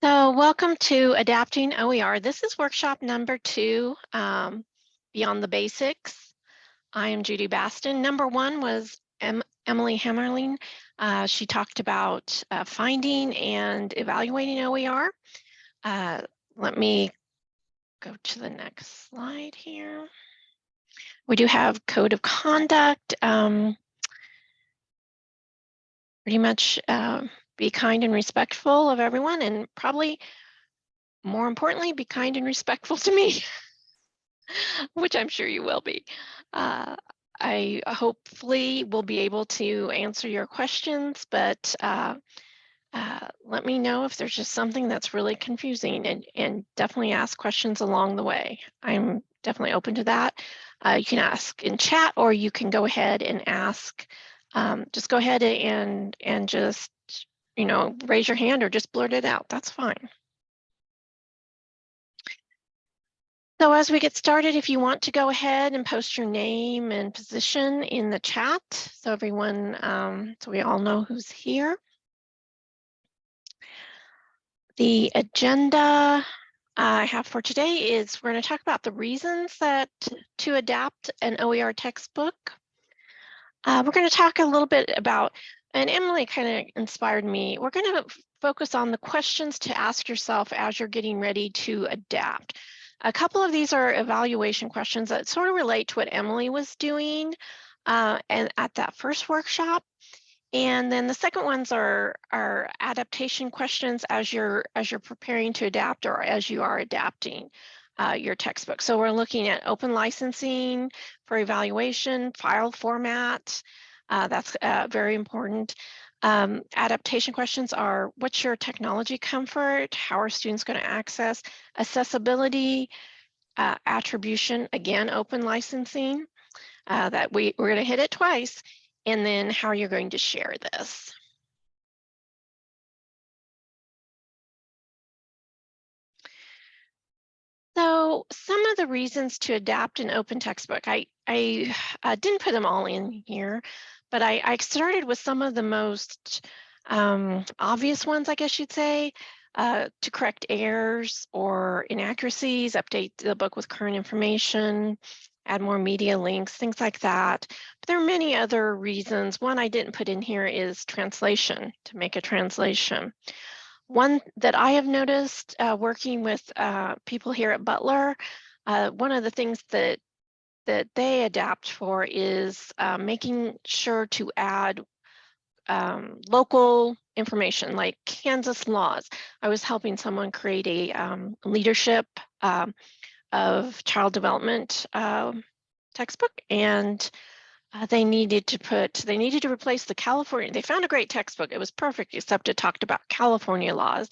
So welcome to Adapting OER. This is workshop number 2, Beyond the Basics. I am Judy Baston. Number 1 was Emily Hammerling. She talked about finding and evaluating OER. Let me go to the next slide here. We do have code of conduct. Pretty much be kind and respectful of everyone, and probably more importantly, be kind and respectful to me, which I'm sure you will be. I hopefully will be able to answer your questions, but let me know if there's just something that's really confusing, and definitely ask questions along the way. I'm definitely open to that. You can ask in chat, or you can go ahead and ask. Just go ahead and just, raise your hand or just blurt it out. That's fine. So as we get started, if you want to go ahead and post your name and position in the chat, so everyone, so we all know who's here. The agenda I have for today is we're going to talk about the reasons to adapt an OER textbook. We're going to talk a little bit about, and Emily kind of inspired me, we're going to focus on the questions to ask yourself as you're getting ready to adapt. A couple of these are evaluation questions that sort of relate to what Emily was doing and at that first workshop. And then the second ones are adaptation questions as you're preparing to adapt or as you are adapting your textbook. So we're looking at open licensing for evaluation, file format. That's very important. Adaptation questions are, what's your technology comfort? How are students going to access? Accessibility, attribution, again, open licensing. That we're going to hit it twice. And then how you're going to share this. So some of the reasons to adapt an open textbook, I didn't put them all in here, but I started with some of the most obvious ones, I guess you'd say, to correct errors or inaccuracies, update the book with current information, add more media links, things like that. But there are many other reasons. One I didn't put in here is translation, to make a translation. One that I have noticed working with people here at Butler, one of the things that they adapt for is making sure to add local information like Kansas laws. I was helping someone create a leadership of child development textbook, and they needed to replace the California. They found a great textbook. It was perfect, except it talked about California laws,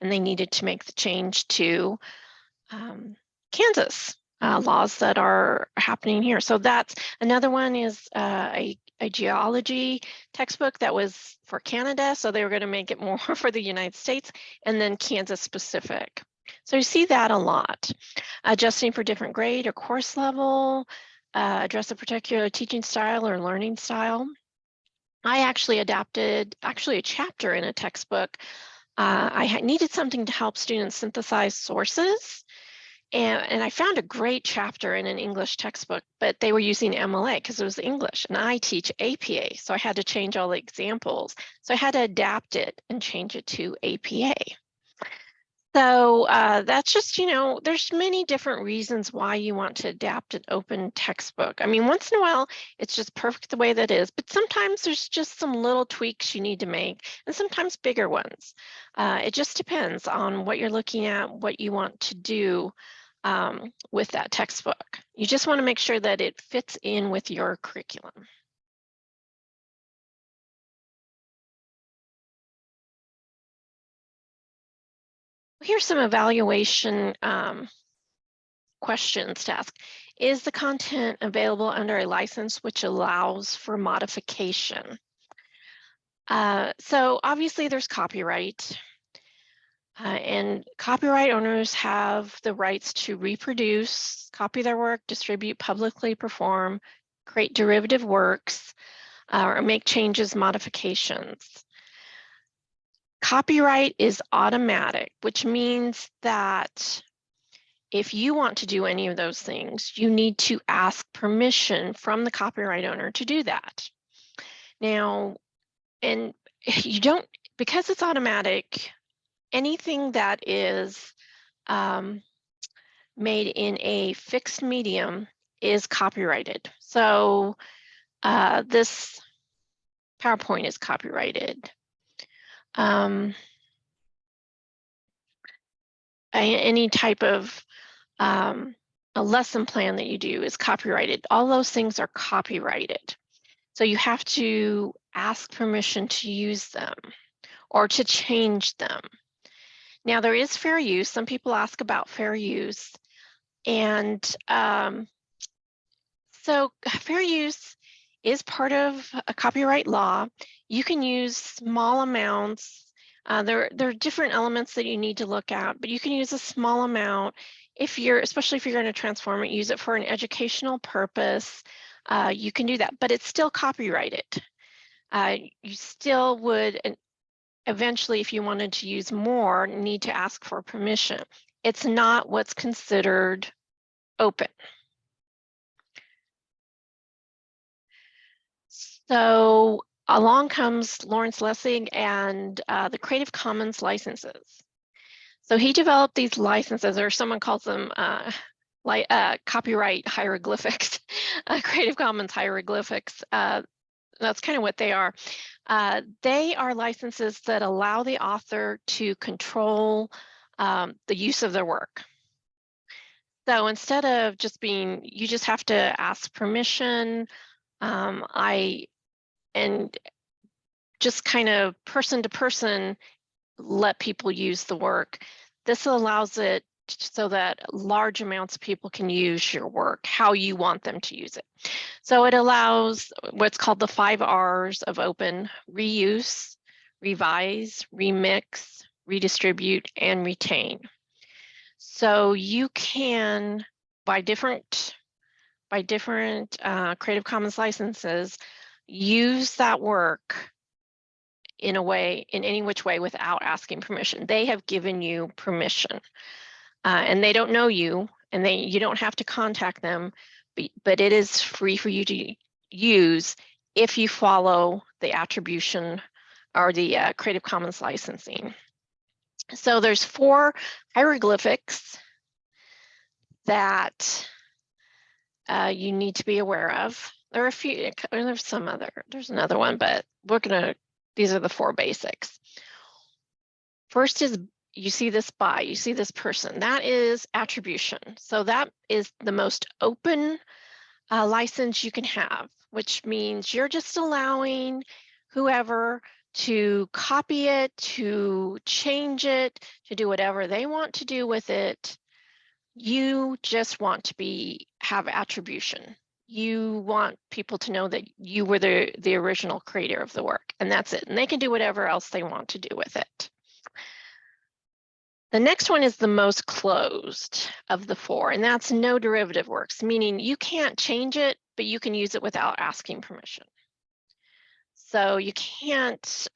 and they needed to make the change to Kansas laws that are happening here. So that's another one is a geology textbook that was for Canada. So they were going to make it more for the United States, and then Kansas specific. So you see that a lot. Adjusting for different grade or course level, address a particular teaching style or learning style. I actually adapted a chapter in a textbook. I needed something to help students synthesize sources. And I found a great chapter in an English textbook, but they were using MLA because it was English, and I teach APA. So I had to change all the examples. So I had to adapt it and change it to APA. So that's just, there's many different reasons why you want to adapt an open textbook. I mean, once in a while, it's just perfect the way that is, but sometimes there's just some little tweaks you need to make, and sometimes bigger ones. It just depends on what you're looking at, what you want to do with that textbook. You just want to make sure that it fits in with your curriculum. Here's some evaluation questions to ask. Is the content available under a license which allows for modification? So obviously there's copyright, and copyright owners have the rights to reproduce, copy their work, distribute, publicly perform, create derivative works, or make changes, modifications. Copyright is automatic, which means that if you want to do any of those things, you need to ask permission from the copyright owner to do that. Now, and you don't, because it's automatic, anything that is made in a fixed medium is copyrighted. So this PowerPoint is copyrighted. Any type of a lesson plan that you do is copyrighted. All those things are copyrighted. So you have to ask permission to use them or to change them. Now there is fair use. Some people ask about fair use. And so fair use is part of a copyright law. You can use small amounts. There are different elements that you need to look at, but you can use a small amount if you're, especially if you're going to transform it, use it for an educational purpose. You can do that, but it's still copyrighted. You still would eventually, if you wanted to use more, need to ask for permission. It's not what's considered open. So along comes Lawrence Lessig and the Creative Commons licenses. So he developed these licenses, or someone calls them copyright hieroglyphics, Creative Commons hieroglyphics. That's kind of what they are. They are licenses that allow the author to control the use of their work. So instead of just being, you just have to ask permission, and just kind of person to person let people use the work. This allows it so that large amounts of people can use your work how you want them to use it. So it allows what's called the 5 R's of open: reuse, revise, remix, redistribute, and retain. So you can, by different Creative Commons licenses, use that work in any which way without asking permission. They have given you permission, and they don't know you, and you don't have to contact them, but it is free for you to use if you follow the attribution or the Creative Commons licensing. So there's 4 hieroglyphics that you need to be aware of. There are a few, there's another one, but these are the 4 basics. First is, you see this you see this person, that is attribution. So that is the most open license you can have, which means you're just allowing whoever to copy it, to change it, to do whatever they want to do with it. You just want to have attribution. You want people to know that you were the original creator of the work, and that's it. And they can do whatever else they want to do with it. The next one is the most closed of the 4, and that's no derivative works, meaning you can't change it, but you can use it without asking permission. So you can't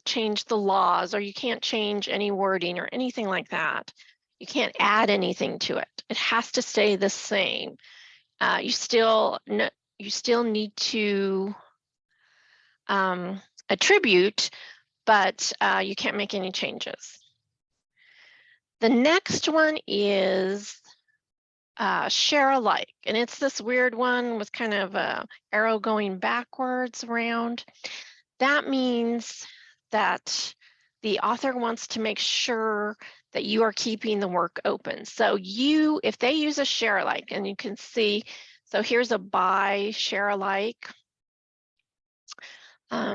change the laws, or you can't change any wording or anything like that. You can't add anything to it. It has to stay the same. You still need to attribute, but you can't make any changes. The next one is share alike, and it's this weird one with kind of a arrow going backwards around. That means that the author wants to make sure that you are keeping the work open. So if they use a share alike, and you can see, so here's a by share alike.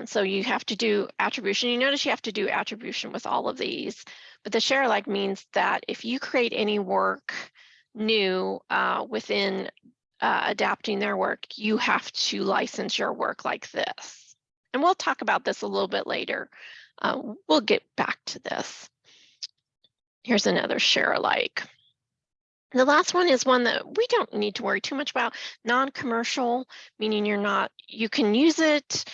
So you have to do attribution. You notice you have to do attribution with all of these, but the share alike means that if you create any work new within adapting their work, you have to license your work like this. And we'll talk about this a little bit later. We'll get back to this. Here's another share alike. The last one is one that we don't need to worry too much about: non-commercial, meaning you can use it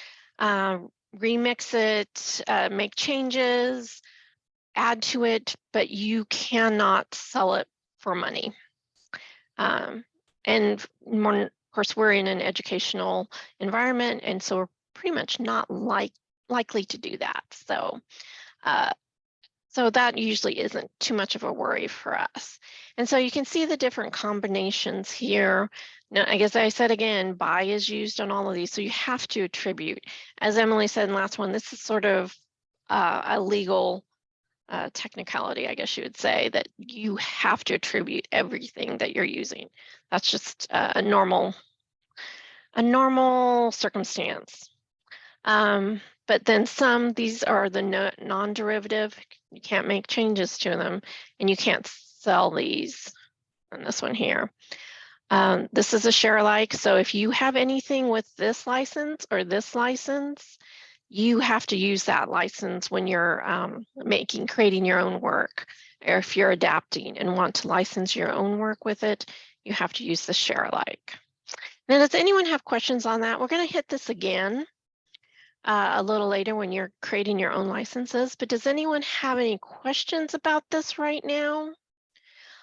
remix it, make changes, add to it, but you cannot sell it for money. And more, of course, we're in an educational environment, and so we're pretty much not likely to do that. So, so that usually isn't too much of a worry for us. And so you can see the different combinations here. Now, I guess I said again, by is used on all of these, so you have to attribute. As Emily said in the last one, this is sort of a legal technicality, I guess you would say, that you have to attribute everything that you're using. That's just a normal circumstance. But then these are the non-derivative. You can't make changes to them, and you can't sell these. And this one here. This is a share alike. So if you have anything with this license or this license, you have to use that license when you're creating your own work. Or if you're adapting and want to license your own work with it, you have to use the share alike. Now, does anyone have questions on that? We're going to hit this again a little later when you're creating your own licenses, but does anyone have any questions about this right now?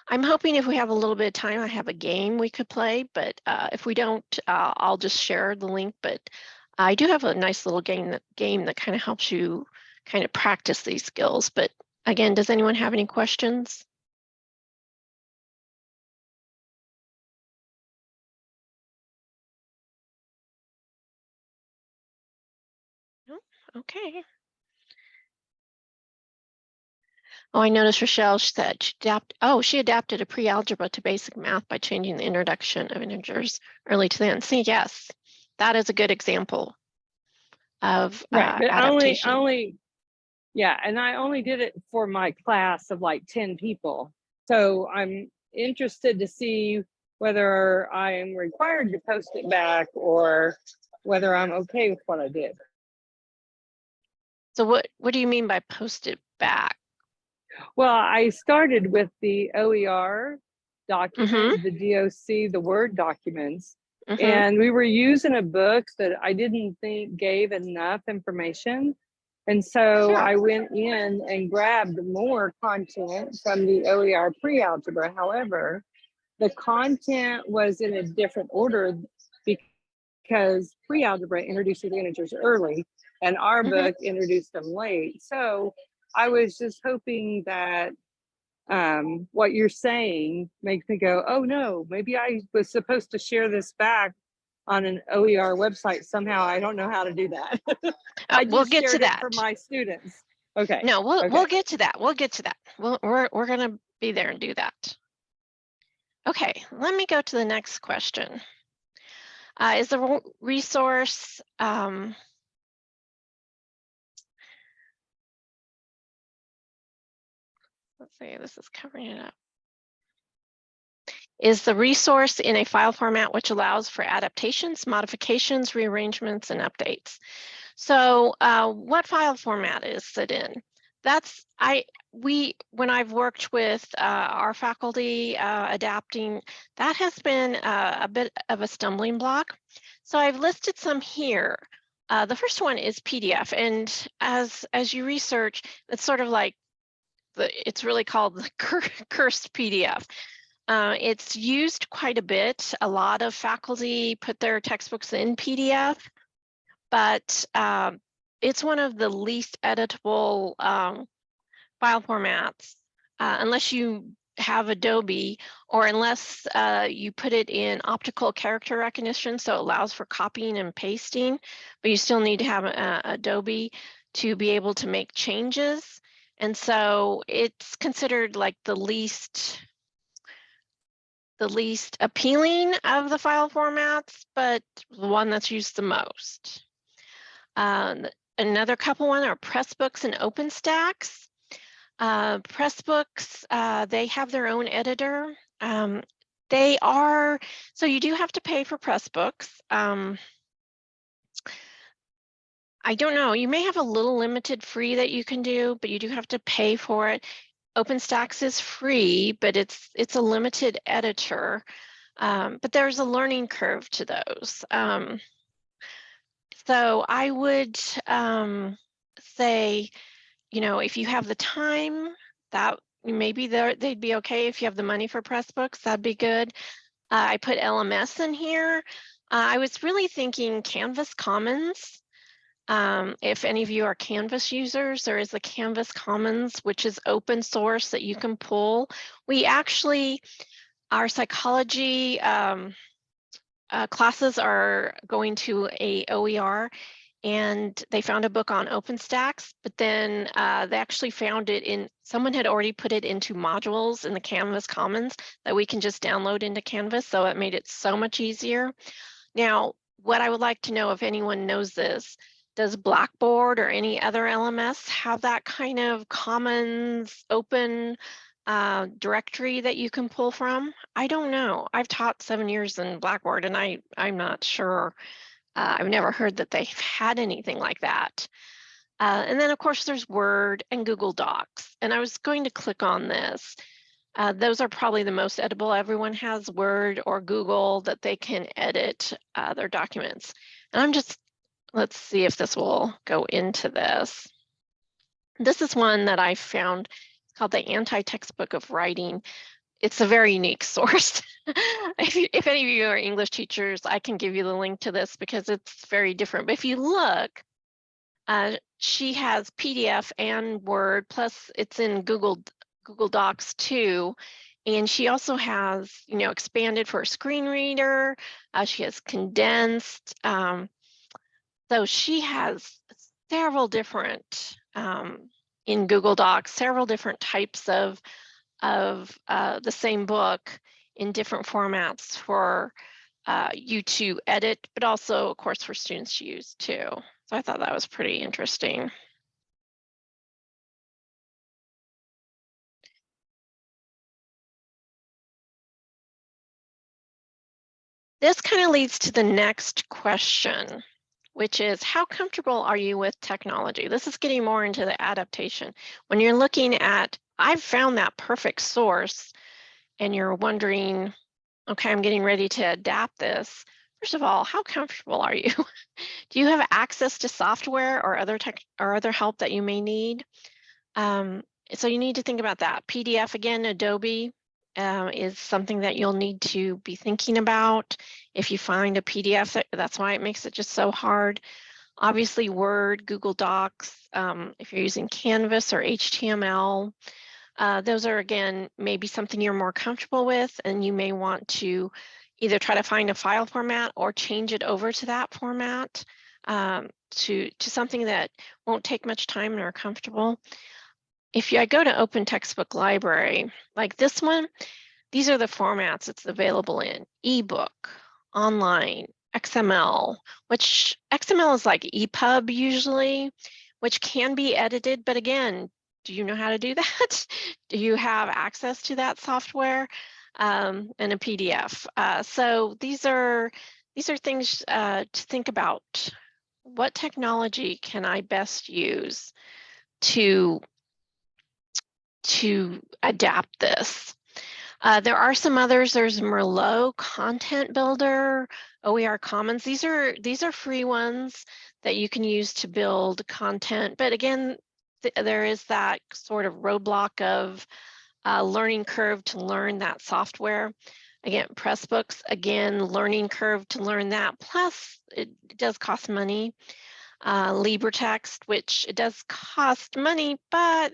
I'm hoping if we have a little bit of time, I have a game we could play, but if we don't, I'll just share the link. But I do have a nice little game that kind of helps you kind of practice these skills. But again, does anyone have any questions? No? Okay. Oh, I noticed Rochelle said she adapted a pre-algebra to basic math by changing the introduction of integers early to the end. See, yes, that is a good example of right, but adaptation. Yeah, and I only did it for my class of like 10 people. So I'm interested to see whether I am required to post it back or whether I'm okay with what I did. So what do you mean by post it back? Well, I started with the OER document, the DOC, the Word documents, and we were using a book that I didn't think gave enough information. And so I went in and grabbed more content from the OER pre-algebra. However, the content was in a different order because pre-algebra introduced the integers early and our book introduced them late. So I was just hoping that what you're saying makes me go, oh no, maybe I was supposed to share this back on an OER website somehow. I don't know how to do that. I just we'll get shared to that it for my students. Okay. No, we'll get to that. We'll get to that. We're gonna be there and do that. Okay, let me go to the next question. Is the resource let's see, this is covering it up. Is the resource in a file format which allows for adaptations, modifications, rearrangements, and updates? So what file format is it in? That's when I've worked with our faculty adapting, that has been a bit of a stumbling block. So I've listed some here. The first one is PDF, and as you research, it's sort of like it's really called the cursed PDF. It's used quite a bit. A lot of faculty put their textbooks in PDF, but it's one of the least editable file formats, unless you have Adobe or unless you put it in optical character recognition, so it allows for copying and pasting, but you still need to have Adobe to be able to make changes. And so it's considered like the least appealing of the file formats, but the one that's used the most. Another couple one are Pressbooks and OpenStax. Pressbooks, they have their own editor. So you do have to pay for Pressbooks. I don't know, you may have a little limited free that you can do, but you do have to pay for it. OpenStax is free, but it's a limited editor. But there's a learning curve to those. So I would say, if you have the time, that maybe they'd be okay. If you have the money for Pressbooks, that'd be good. I put LMS in here. I was really thinking Canvas Commons. If any of you are Canvas users, there is the Canvas Commons, which is open source that you can pull. We actually, our psychology classes are going to a OER, and they found a book on OpenStax, but then they actually found it in, someone had already put it into modules in the Canvas Commons that we can just download into Canvas, so it made it so much easier. Now, what I would like to know, if anyone knows this, does Blackboard or any other LMS have that kind of commons open directory that you can pull from? I don't know. I've taught 7 years in Blackboard, and I'm not sure. I've never heard that they've had anything like that. And then, of course, there's Word and Google Docs. And I was going to click on this. Those are probably the most editable. Everyone has Word or Google that they can edit their documents. And I'm just, let's see if this will go into this. This is one that I found. It's called the Anti-Textbook of Writing. It's a very unique source. If any of you are English teachers, I can give you the link to this because it's very different. But if you look, she has PDF and Word, plus it's in Google Docs too. And she also has, expanded for a screen reader. She has condensed. So she has several different, in Google Docs, several different types of the same book in different formats for you to edit, but also, of course, for students to use too. So I thought that was pretty interesting. This kind of leads to the next question, which is, how comfortable are you with technology? This is getting more into the adaptation. When you're looking at, I've found that perfect source, and you're wondering, okay, I'm getting ready to adapt this. First of all, how comfortable are you? Do you have access to software or other tech or other help that you may need? So you need to think about that. PDF, again, Adobe is something that you'll need to be thinking about. If you find a PDF, that's why it makes it just so hard. Obviously, Word, Google Docs, if you're using Canvas or HTML, those are, again, maybe something you're more comfortable with, and you may want to either try to find a file format or change it over to that format to something that won't take much time and are comfortable. If I go to Open Textbook Library, like this one, these are the formats it's available in: ebook, online, XML, which XML is like EPUB usually, which can be edited, but again, do you know how to do that? Do you have access to that software? And a PDF. So these are things to think about. What technology can I best use to adapt this? There are some others. There's Merlot Content Builder, OER Commons. These are free ones that you can use to build content. But again, there is that sort of roadblock of learning curve to learn that software. Again, Pressbooks, again, learning curve to learn that. Plus, it does cost money. LibreText, which it does cost money, but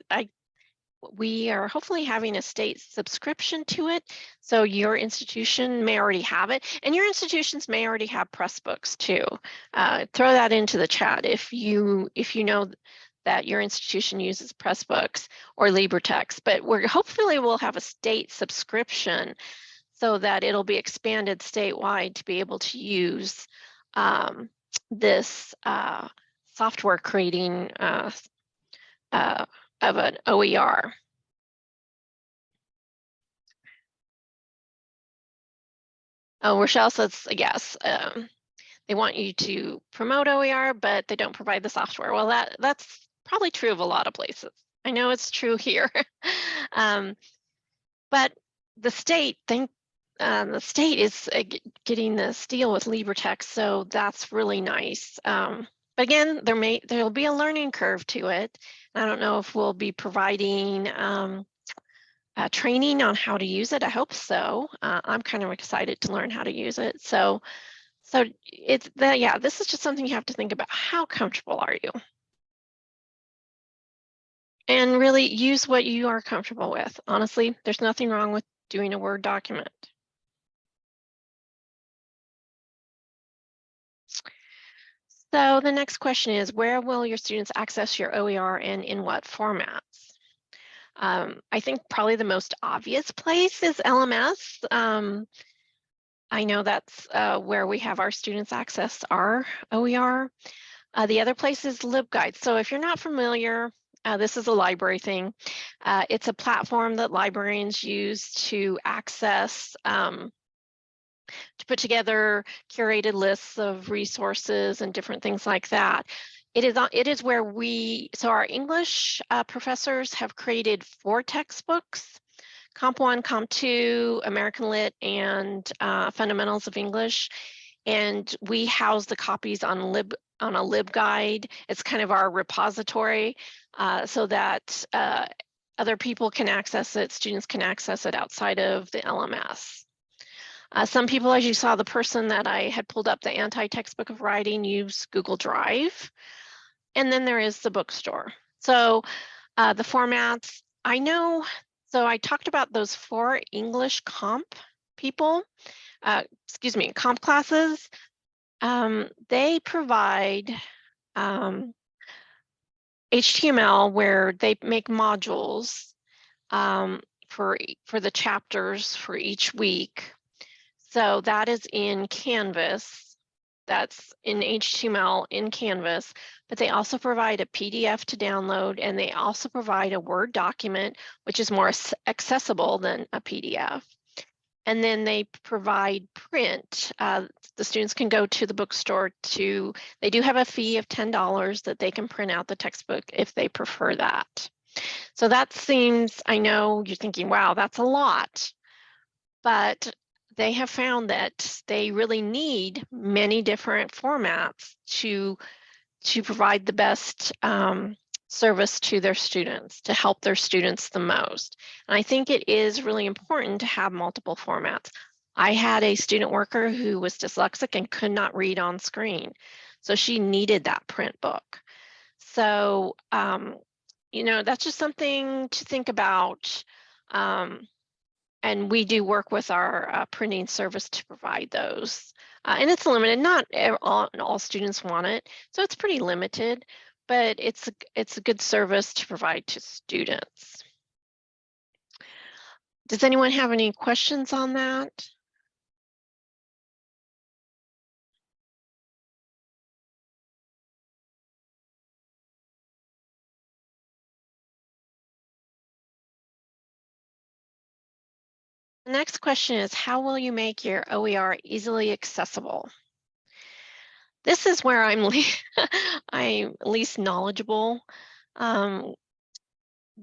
we are hopefully having a state subscription to it. So your institution may already have it, and your institutions may already have Pressbooks too. Throw that into the chat if you know that your institution uses Pressbooks or LibreText, but hopefully we'll have a state subscription so that it'll be expanded statewide to be able to use this software creating of an OER. Oh, Rochelle says yes. They want you to promote OER, but they don't provide the software. Well, that's probably true of a lot of places. I know it's true here. But the state, the state is getting this deal with LibreText, so that's really nice. But again, there'll be a learning curve to it. I don't know if we'll be providing training on how to use it. I hope so. I'm kind of excited to learn how to use it. So it's that, yeah, this is just something you have to think about. How comfortable are you? And really use what you are comfortable with. Honestly, there's nothing wrong with doing a Word document. So the next question is, where will your students access your OER and in what formats? I think probably the most obvious place is LMS. I know that's where we have our students access our OER. The other place is LibGuide. So if you're not familiar, this is a library thing. It's a platform that librarians use to access, to put together curated lists of resources and different things like that. It is where so our English professors have created 4 textbooks: Comp 1, Comp 2, American Lit, and Fundamentals of English. And we house the copies on a LibGuide. It's kind of our repository so that other people can access it, students can access it outside of the LMS. Some people, as you saw, the person that I had pulled up the anti-textbook of writing, use Google Drive. And then there is the bookstore. So the formats, I know, so I talked about those 4 English comp people, comp classes. They provide HTML where they make modules for the chapters for each week. So that is in Canvas. That's in HTML in Canvas, but they also provide a PDF to download, and they also provide a Word document, which is more accessible than a PDF. And then they provide print. The students can go to the bookstore they do have a fee of $10 that they can print out the textbook if they prefer that. So that seems, I know you're thinking, wow, that's a lot, but they have found that they really need many different formats to provide the best service to their students, to help their students the most. And I think it is really important to have multiple formats. I had a student worker who was dyslexic and could not read on screen, so she needed that print book. So, you know, that's just something to think about. And we do work with our printing service to provide those. And it's limited, not all students want it, so it's pretty limited, but it's a good service to provide to students. Does anyone have any questions on that? The next question is, how will you make your OER easily accessible? This is where I'm least knowledgeable.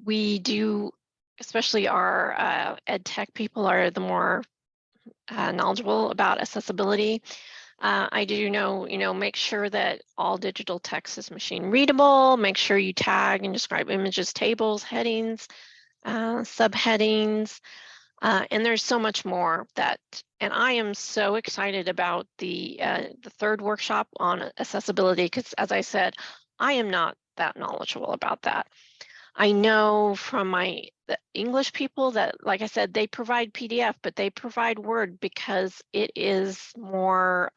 We do, especially our ed tech people are the more knowledgeable about accessibility. I do know, make sure that all digital text is machine readable, make sure you tag and describe images, tables, headings, subheadings, and there's so much more and I am so excited about the 3rd workshop on accessibility, because as I said, I am not that knowledgeable about that. I know from the English people that, like I said, they provide PDF, but they provide Word because it is more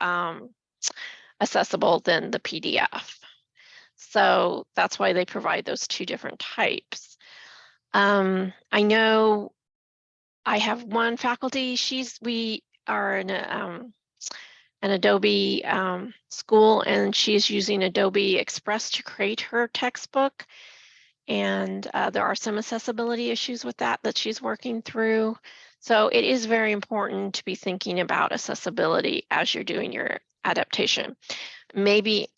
accessible than the PDF. So that's why they provide those 2 different types. I know I have one faculty, we are in an Adobe school, and she's using Adobe Express to create her textbook. And there are some accessibility issues with that she's working through. So it is very important to be thinking about accessibility as you're doing your adaptation. Maybe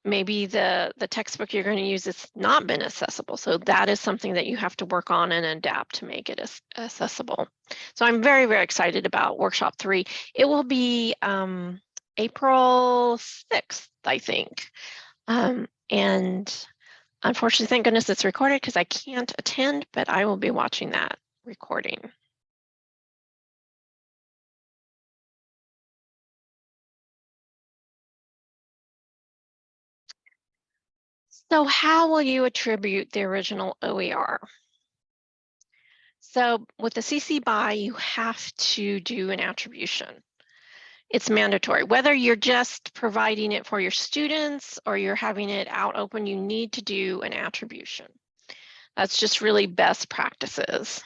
maybe the textbook you're going to use has not been accessible. So that is something that you have to work on and adapt to make it accessible. So I'm very, very excited about Workshop 3. It will be April 6th, I think. And unfortunately, thank goodness it's recorded because I can't attend, but I will be watching that recording. So how will you attribute the original OER? So with the CC BY, you have to do an attribution. It's mandatory. Whether you're just providing it for your students or you're having it out open, you need to do an attribution. That's just really best practices.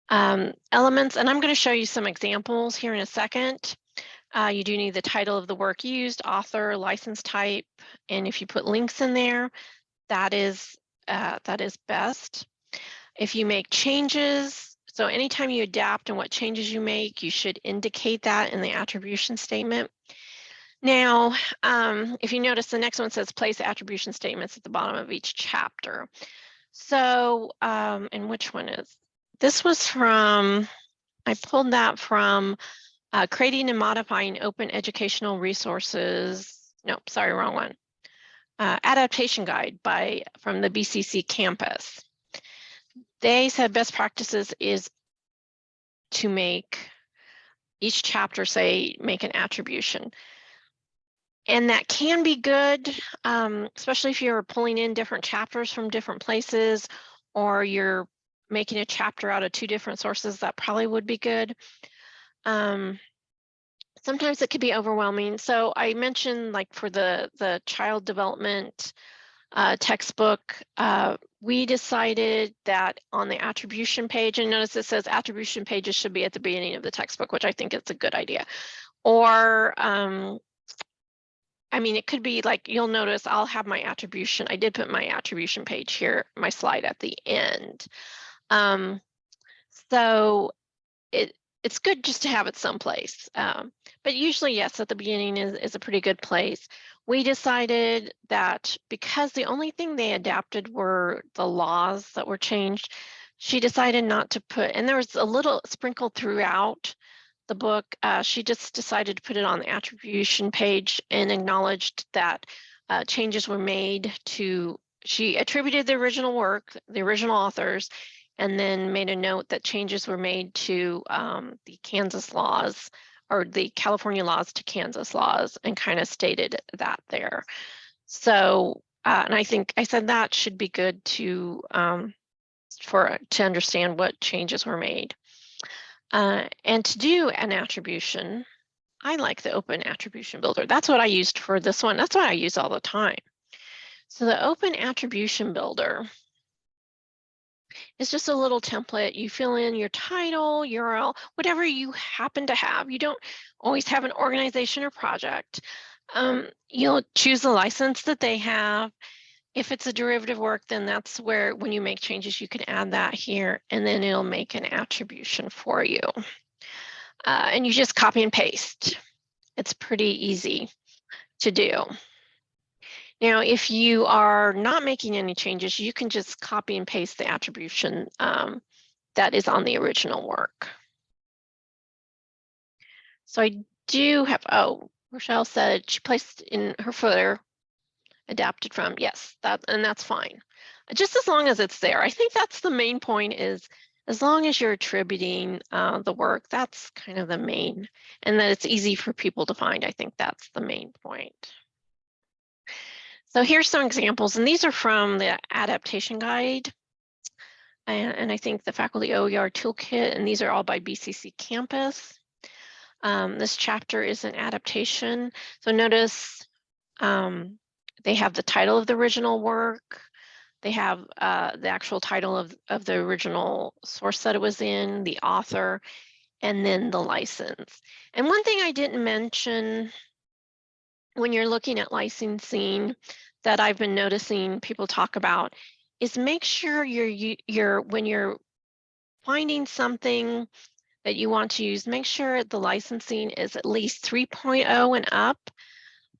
Elements, and I'm going to show you some examples here in a second. You do need the title of the work used, author, license type, and if you put links in there, that is best. If you make changes, so anytime you adapt and what changes you make, you should indicate that in the attribution statement. Now, if you notice, the next one says place attribution statements at the bottom of each chapter. So, and which one is? This was from, I pulled that from creating and modifying open educational resources. No, sorry, wrong one. Adaptation guide from the BCC campus. They said best practices is to make each chapter make an attribution. And that can be good, especially if you're pulling in different chapters from different places, or you're making a chapter out of 2 different sources, that probably would be good. Sometimes it could be overwhelming. So I mentioned, like, for the child development textbook, we decided that on the attribution page, and notice it says attribution pages should be at the beginning of the textbook, which I think is a good idea. Or, I mean, it could be like, you'll notice I'll have my attribution. I did put my attribution page here, my slide at the end. So it's good just to have it someplace. But usually, yes, at the beginning is a pretty good place. We decided that because the only thing they adapted were the laws that were changed, she decided not to put, and there was a little sprinkled throughout the book. She just decided to put it on the attribution page and acknowledged that changes were made to, she attributed the original work, the original authors, and then made a note that changes were made to the Kansas laws, or the California laws to Kansas laws, and kind of stated that there. So, and I think I said that should be good to understand what changes were made. And to do an attribution, I like the Open Attribution Builder. That's what I used for this one. That's what I use all the time. So the Open Attribution Builder is just a little template. You fill in your title, URL, whatever you happen to have. You don't always have an organization or project. You'll choose the license that they have. If it's a derivative work, then that's where, when you make changes, you can add that here, and then it'll make an attribution for you. And you just copy and paste. It's pretty easy to do. Now, if you are not making any changes, you can just copy and paste the attribution that is on the original work. So I do have, oh, Rochelle said she placed in her footer, adapted from, yes, and that's fine. Just as long as it's there. I think that's the main point, is as long as you're attributing the work, that's kind of the main, and that it's easy for people to find. I think that's the main point. So here's some examples, and these are from the adaptation guide. And I think the faculty OER toolkit, and these are all by BCC campus. This chapter is an adaptation. So notice they have the title of the original work. They have the actual title of the original source that it was in, the author, and then the license. And one thing I didn't mention when you're looking at licensing that I've been noticing people talk about is make sure when you're finding something that you want to use, make sure the licensing is at least 3.0 and up,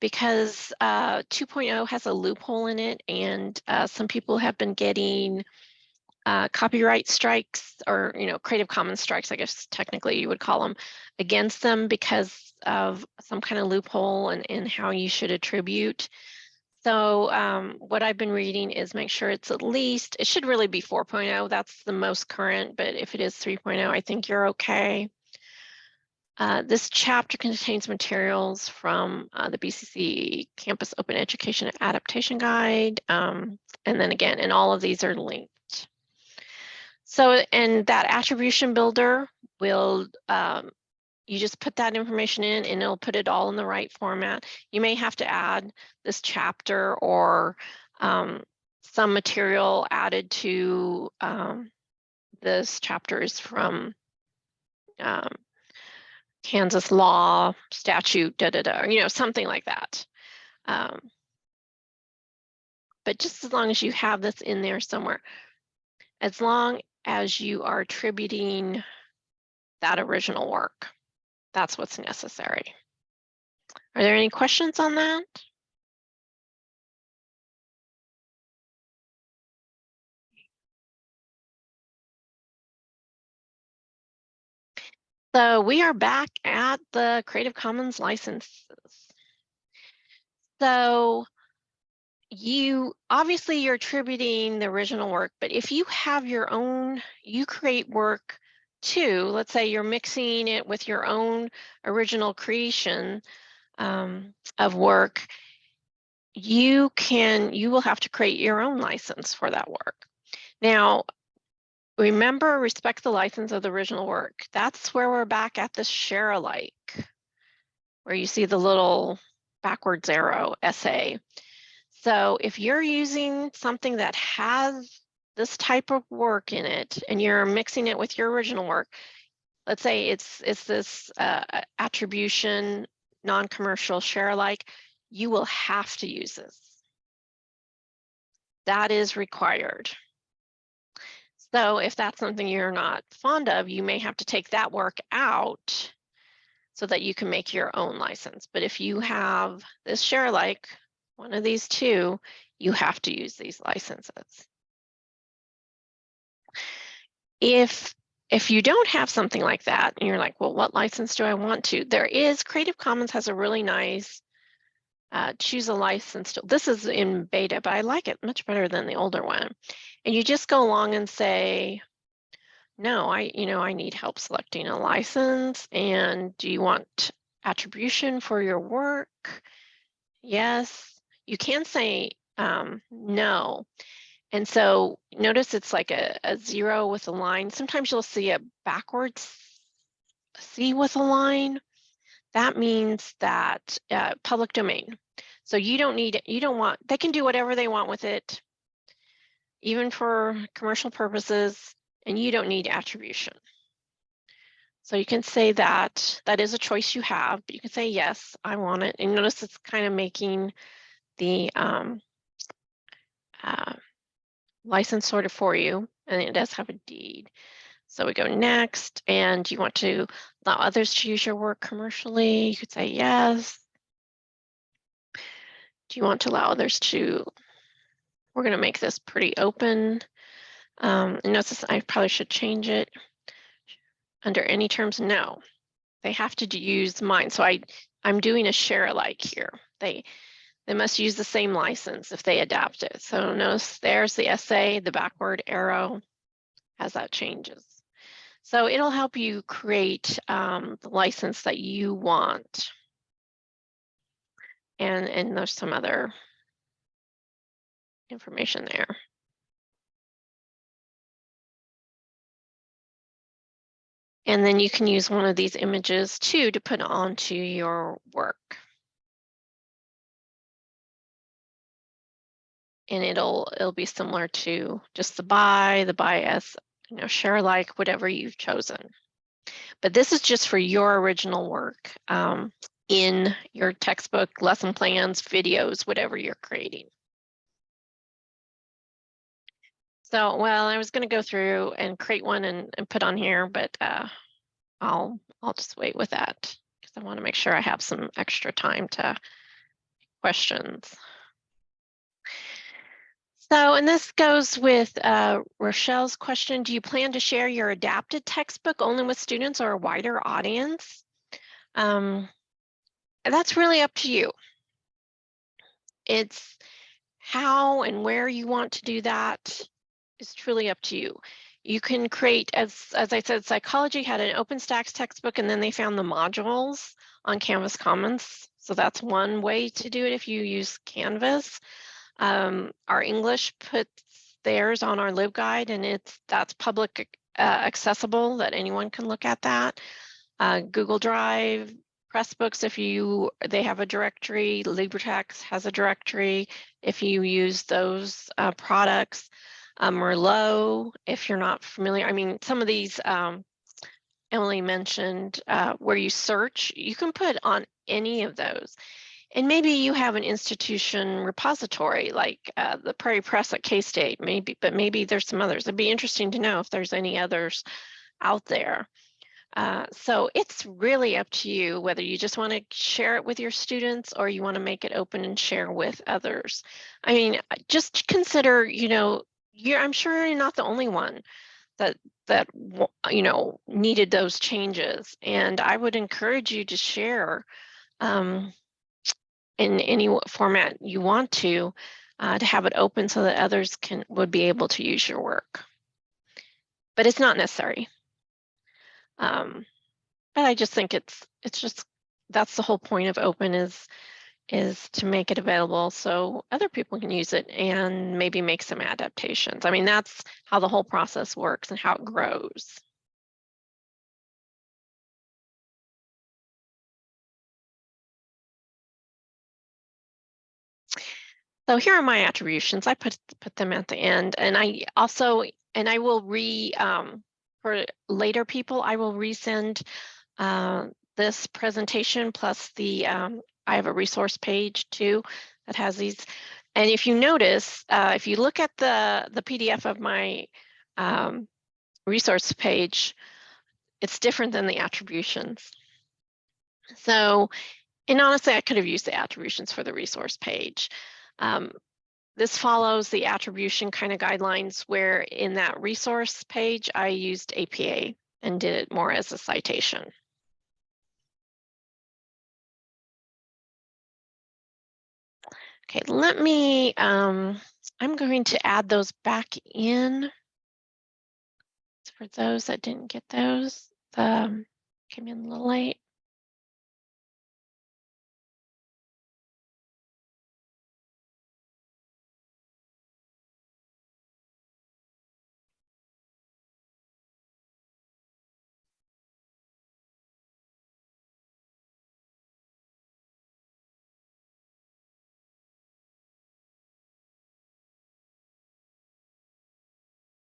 because 2.0 has a loophole in it, and some people have been getting copyright strikes, or Creative Commons strikes, I guess technically you would call them, against them because of some kind of loophole in how you should attribute. So what I've been reading is make sure it's at least, it should really be 4.0. That's the most current, but if it is 3.0, I think you're okay. This chapter contains materials from the BCC Campus Open Education Adaptation Guide. And then again, and all of these are linked. So, and that attribution builder will, you just put that information in and it'll put it all in the right format. You may have to add this chapter or some material added to this chapter is from Kansas law, statute, something like that. But just as long as you have this in there somewhere, as long as you are attributing that original work, that's what's necessary. Are there any questions on that? So we are back at the Creative Commons licenses. So obviously you're attributing the original work, but if you have your own, you create work too, let's say you're mixing it with your own original creation of work, you will have to create your own license for that work. Now, remember, respect the license of the original work. That's where we're back at the share alike, where you see the little backwards arrow, SA. So if you're using something that has this type of work in it and you're mixing it with your original work, let's say it's this attribution, non-commercial share alike, you will have to use this. That is required. So if that's something you're not fond of, you may have to take that work out so that you can make your own license. But if you have this share alike, one of these two, you have to use these licenses. If you don't have something like that, and you're like, well, what license do I want to? Creative Commons has a really nice choose a license. This is in beta, but I like it much better than the older one. And you just go along and say, no, I need help selecting a license. And do you want attribution for your work? Yes. You can say no. And so notice it's like a 0 with a line. Sometimes you'll see a backwards C with a line. That means that public domain. So you don't want, they can do whatever they want with it, even for commercial purposes, and you don't need attribution. So you can say that is a choice you have, but you can say, yes, I want it. And notice it's kind of making the license sorted for you, and it does have a deed. So we go next, and you want to allow others to use your work commercially. You could say yes. Do you want to allow others to, we're going to make this pretty open. And notice I probably should change it. Under any terms, no. They have to use mine. So I'm doing a share alike here. They must use the same license if they adapt it. So notice there's the SA, the backward arrow as that changes. So it'll help you create the license that you want. And there's some other information there. And then you can use one of these images too to put onto your work. And it'll be similar to just the by as share alike, whatever you've chosen. But this is just for your original work in your textbook, lesson plans, videos, whatever you're creating. So, well, I was going to go through and create one and put on here, but I'll just wait with that because I want to make sure I have some extra time to questions? So, and this goes with Rochelle's question, do you plan to share your adapted textbook only with students or a wider audience? That's really up to you. It's how and where you want to do that is truly up to you. You can create, as I said, psychology had an OpenStax textbook, and then they found the modules on Canvas Commons. So that's one way to do it if you use Canvas. Our English puts theirs on our LibGuide, and that's public accessible, that anyone can look at that. Google Drive, Pressbooks, they have a directory. LibreText has a directory if you use those products. Merlot, if you're not familiar. I mean, some of these Emily mentioned where you search, you can put on any of those. And maybe you have an institution repository like the Prairie Press at K-State, but maybe there's some others. It'd be interesting to know if there's any others out there. So it's really up to you whether you just want to share it with your students or you want to make it open and share with others. I mean, just consider, I'm sure you're not the only one that needed those changes. And I would encourage you to share in any format you want to have it open so that others would be able to use your work. But it's not necessary. But I just think it's just, that's the whole point of open is to make it available so other people can use it and maybe make some adaptations. I mean, that's how the whole process works and how it grows. So here are my attributions. I put them at the end, and I will for later people, I will resend this presentation plus I have a resource page too that has these. And if you notice, if you look at the PDF of my resource page, it's different than the attributions. So, and honestly, I could have used the attributions for the resource page. This follows the attribution kind of guidelines where in that resource page, I used APA and did it more as a citation. Okay, let me, I'm going to add those back in. For those that didn't get those, came in a little late.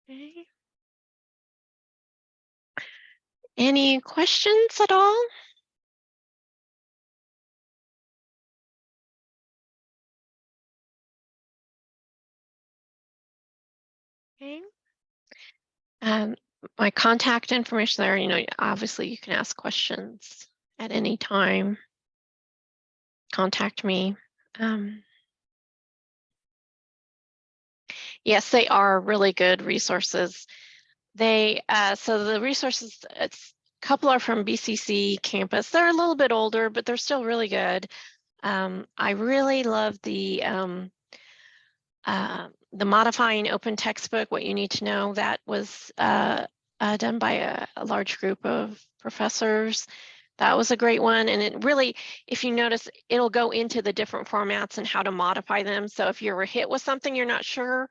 Okay. Any questions at all? Okay. My contact information there, obviously you can ask questions at any time. Contact me. Yes, they are really good resources. So the resources, a couple are from BCC campus. They're a little bit older, but they're still really good. I really love the Modifying Open Textbook, What You Need to Know. That was done by a large group of professors. That was a great one. And it really, if you notice, it'll go into the different formats and how to modify them. So if you're hit with something you're not sure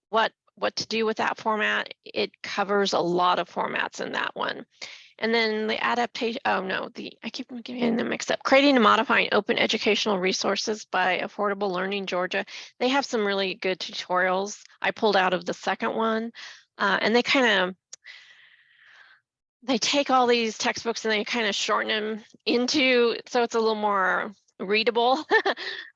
what to do with that format, it covers a lot of formats in that one. And then the adaptation, I keep getting them mixed up. Creating and Modifying Open Educational Resources by Affordable Learning Georgia. They have some really good tutorials. I pulled out of the second one, and they take all these textbooks and they kind of shorten them so it's a little more readable.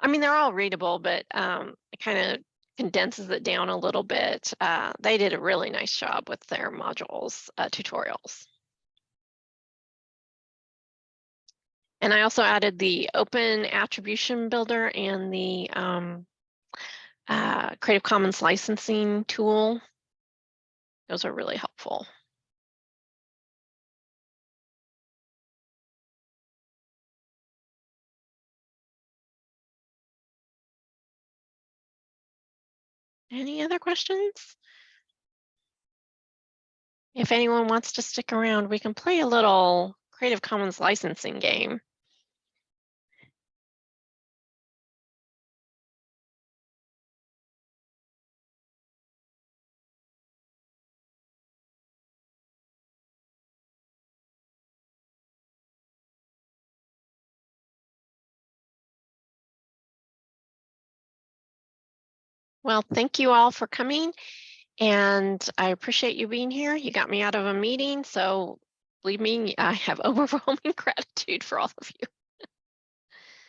I mean, they're all readable, but it kind of condenses it down a little bit. They did a really nice job with their modules tutorials. And I also added the Open Attribution Builder and the Creative Commons licensing tool. Those are really helpful. Any other questions? If anyone wants to stick around, we can play a little Creative Commons licensing game. Well, thank you all for coming, and I appreciate you being here. You got me out of a meeting, so believe me, I have overwhelming gratitude for all of you.